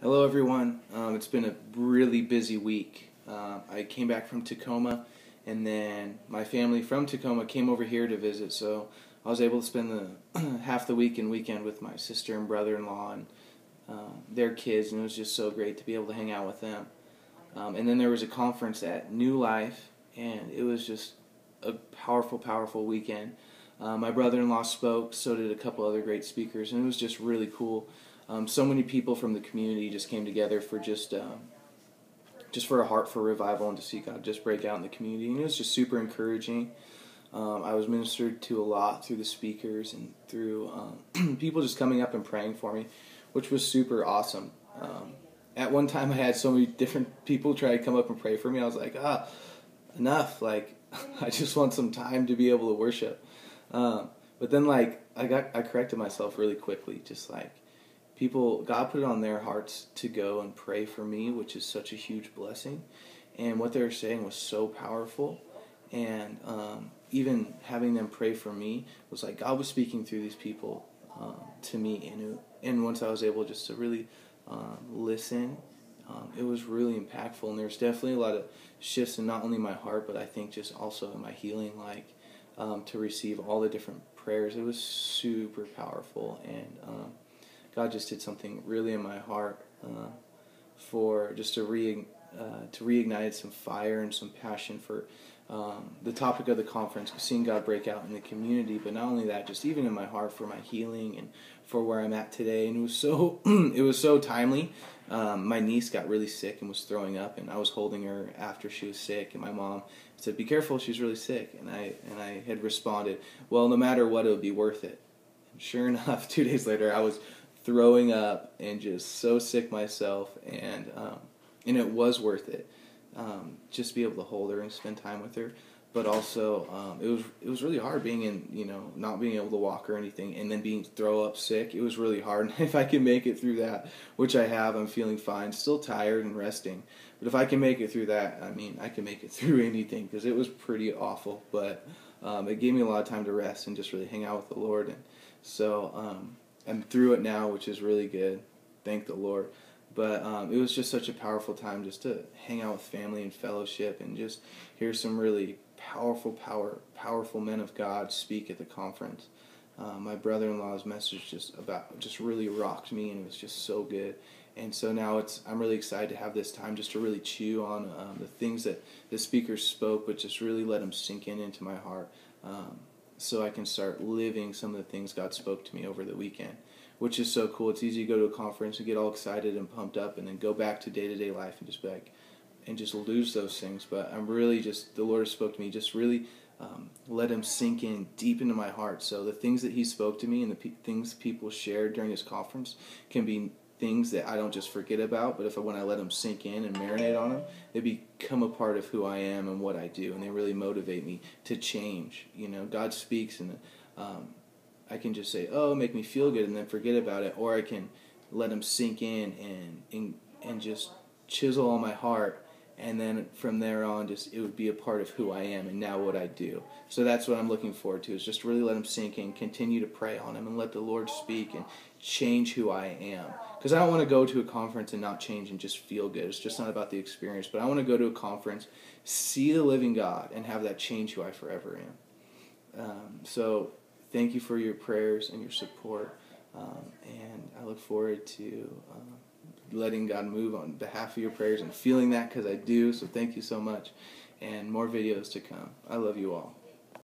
Hello everyone. It's been a really busy week. I came back from Tacoma, and then my family from Tacoma came over here to visit, so I was able to spend the half the week and weekend with my sister and brother-in-law and their kids, and it was just so great to be able to hang out with them. And then there was a conference at New Life, and it was just a powerful, powerful weekend. My brother-in-law spoke, so did a couple other great speakers, and it was just really cool. So many people from the community just came together for just for a heart for revival and to see God just break out in the community. And it was just super encouraging. I was ministered to a lot through the speakers and through people just coming up and praying for me, which was super awesome. At one time, I had so many different people try to come up and pray for me. I was like, enough. Like, I just want some time to be able to worship. But then, like, I corrected myself really quickly. Just like, God put it on their hearts to go and pray for me, which is such a huge blessing. And what they were saying was so powerful. And even having them pray for me was like God was speaking through these people to me. And once I was able just to really listen, it was really impactful. And there's definitely a lot of shifts in not only my heart, but I think just also in my healing, like to receive all the different prayers. It was super powerful. And God just did something really in my heart for just to reignite some fire and some passion for the topic of the conference, seeing God break out in the community. But not only that, just even in my heart for my healing and for where I'm at today. And it was so timely. My niece got really sick and was throwing up, and I was holding her after she was sick. And my mom said, "Be careful, she's really sick." And I had responded, "Well, no matter what, it would be worth it." And sure enough, 2 days later, I was throwing up and just so sick myself, and it was worth it. Just be able to hold her and spend time with her, but also it was really hard being in, not being able to walk or anything, and then being throw up sick. It was really hard. And if I can make it through that, which I have, I'm feeling fine, still tired and resting. But if I can make it through that, I mean, I can make it through anything, because it was pretty awful. But it gave me a lot of time to rest and just really hang out with the Lord. And so I'm through it now, which is really good. Thank the Lord. But it was just such a powerful time just to hang out with family and fellowship and just hear some really powerful men of God speak at the conference. My brother-in-law's message just really rocked me, and it was just so good. And so now I'm really excited to have this time just to really chew on the things that the speakers spoke, but just really let them sink into my heart, so I can start living some of the things God spoke to me over the weekend, which is so cool. It's easy to go to a conference and get all excited and pumped up and then go back to day-to-day life and just be like, and just lose those things. But I'm really the Lord spoke to me, just really let him sink in deep into my heart. So the things that he spoke to me and the things people shared during this conference can be things that I don't just forget about, but when I let them sink in and marinate on them, they become a part of who I am and what I do, and they really motivate me to change. God speaks, and I can just say, "Oh, make me feel good," and then forget about it, or I can let them sink in and just chisel on my heart, and then from there on, it would be a part of who I am and now what I do. So that's what I'm looking forward to, is just really let him sink in, continue to pray on him, and let the Lord speak and change who I am. Because I don't want to go to a conference and not change and just feel good. It's just not about the experience. But I want to go to a conference, see the living God, and have that change who I forever am. So thank you for your prayers and your support. And I look forward to letting God move on behalf of your prayers and feeling that, because I do. So thank you so much. And more videos to come. I love you all.